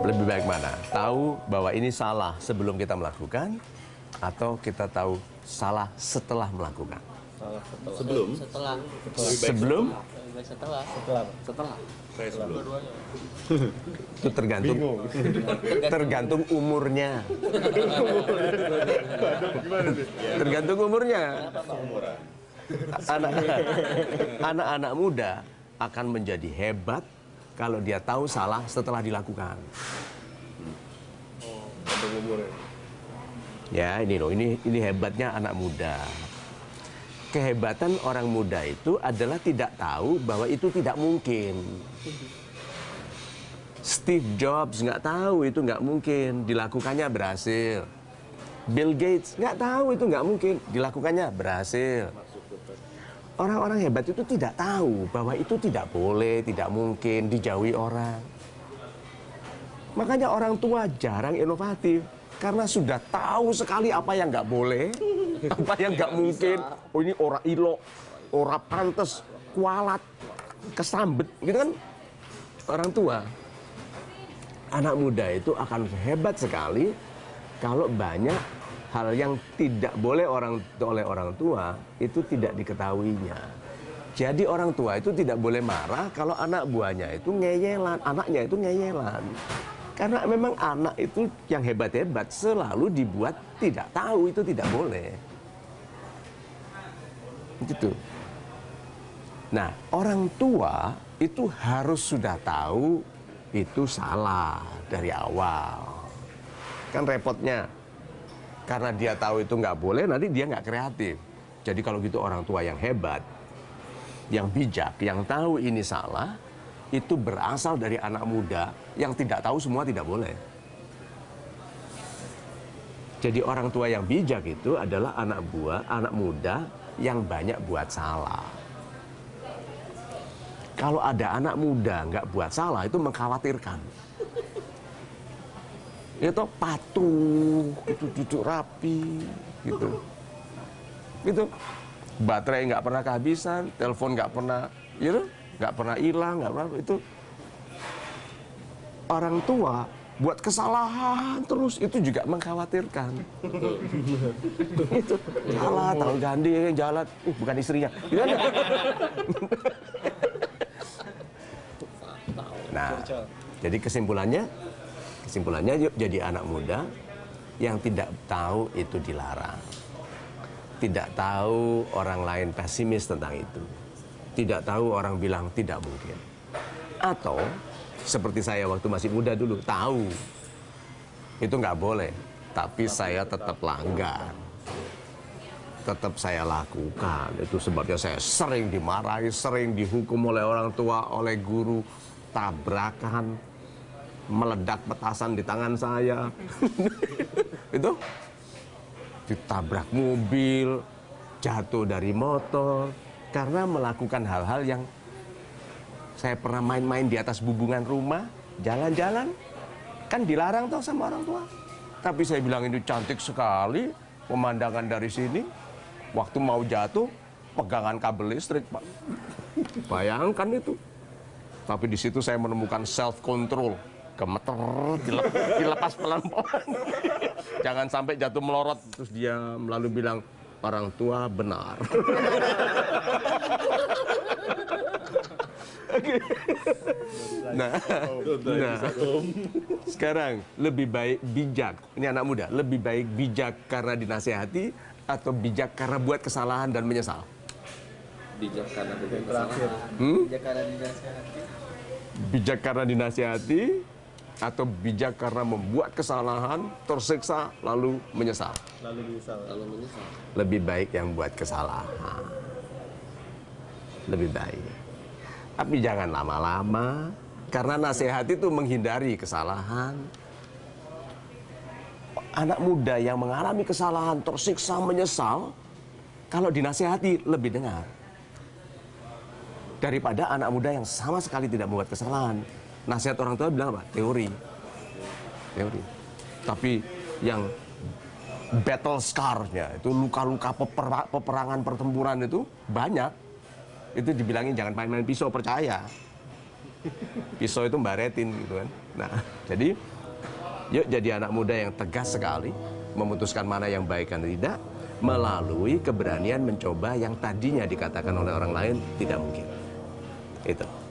Lebih baik mana? Tahu bahwa ini salah sebelum kita melakukan, atau kita tahu salah setelah melakukan? Salah setelah. Sebelum? Setelah. Sebelum? Lebih baik setelah. Setelah. Saya sebelum. Itu tergantung umurnya. Tergantung umurnya. Anak-anak muda akan menjadi hebat kalau dia tahu salah setelah dilakukan. Ya, ini loh, ini hebatnya anak muda. Kehebatan orang muda itu adalah tidak tahu bahwa itu tidak mungkin. Steve Jobs nggak tahu itu nggak mungkin, dilakukannya berhasil. Bill Gates nggak tahu itu nggak mungkin, dilakukannya berhasil. Orang-orang hebat itu tidak tahu bahwa itu tidak boleh, tidak mungkin, dijauhi orang. Makanya orang tua jarang inovatif, karena sudah tahu sekali apa yang nggak boleh, apa yang nggak mungkin. Oh, ini ora ilo, ora pantes, kualat, kesambet, gitu kan? Orang tua. Anak muda itu akan hebat sekali kalau banyak hal yang tidak boleh oleh orang tua itu tidak diketahuinya. Jadi orang tua itu tidak boleh marah kalau anak buahnya itu ngeyelan, anaknya itu ngeyelan. Karena memang anak itu yang hebat-hebat selalu dibuat tidak tahu, itu tidak boleh. Gitu. Nah, orang tua itu harus sudah tahu itu salah dari awal. Kan repotnya, karena dia tahu itu nggak boleh, nanti dia nggak kreatif. Jadi kalau gitu orang tua yang hebat, yang bijak, yang tahu ini salah, itu berasal dari anak muda yang tidak tahu semua tidak boleh. Jadi orang tua yang bijak itu adalah anak muda yang banyak buat salah. Kalau ada anak muda nggak buat salah, itu mengkhawatirkan. Itu patuh, itu duduk rapi, gitu. Gitu. Baterai nggak pernah kehabisan, telepon nggak pernah, gitu, nggak pernah hilang, nggak pernah itu. Orang tua buat kesalahan terus, itu juga mengkhawatirkan. Itu salah, tahu gandeng jalan, bukan istrinya. Gitu kan? Nah, jadi kesimpulannya yuk jadi anak muda yang tidak tahu itu dilarang. Tidak tahu orang lain pesimis tentang itu. Tidak tahu orang bilang tidak mungkin. Atau seperti saya waktu masih muda dulu, tahu itu nggak boleh, tapi saya tetap langgar. Tetap saya lakukan. Itu sebabnya saya sering dimarahi, sering dihukum oleh orang tua, oleh guru, tabrakan, meledak petasan di tangan saya. Itu ditabrak mobil, jatuh dari motor, karena melakukan hal-hal yang saya pernah main-main di atas bubungan rumah, jalan-jalan, kan dilarang toh sama orang tua. Tapi saya bilang ini cantik sekali, pemandangan dari sini, waktu mau jatuh, pegangan kabel listrik, Pak. Bayangkan itu. Tapi di situ saya menemukan self control, gemeter, dilepas pelan-pelan. Jangan sampai jatuh melorot, terus dia melalui bilang, orang tua benar. Nah, sekarang lebih baik bijak. Ini anak muda, lebih baik bijak karena dinasehati atau bijak karena buat kesalahan dan menyesal? Bijak karena bukan kesalahan. Bijak karena dinasehati. Bijak karena dinasehati atau bijak karena membuat kesalahan, tersiksa, lalu menyesal? Lalu menyesal. Lebih baik yang buat kesalahan. Lebih baik. Tapi jangan lama-lama, karena nasihat itu menghindari kesalahan. Anak muda yang mengalami kesalahan, tersiksa, menyesal, kalau dinasihati lebih dengar. Daripada anak muda yang sama sekali tidak membuat kesalahan. Nasihat orang tua bilang apa? Teori. Tapi yang battle scar-nya, itu luka-luka peperangan pertempuran itu banyak. Itu dibilangin jangan main-main pisau, percaya. Pisau itu mbaretin gitu kan. Nah, jadi Yuk jadi anak muda yang tegas sekali, memutuskan mana yang baik dan tidak, melalui keberanian mencoba yang tadinya dikatakan oleh orang lain tidak mungkin. Itu.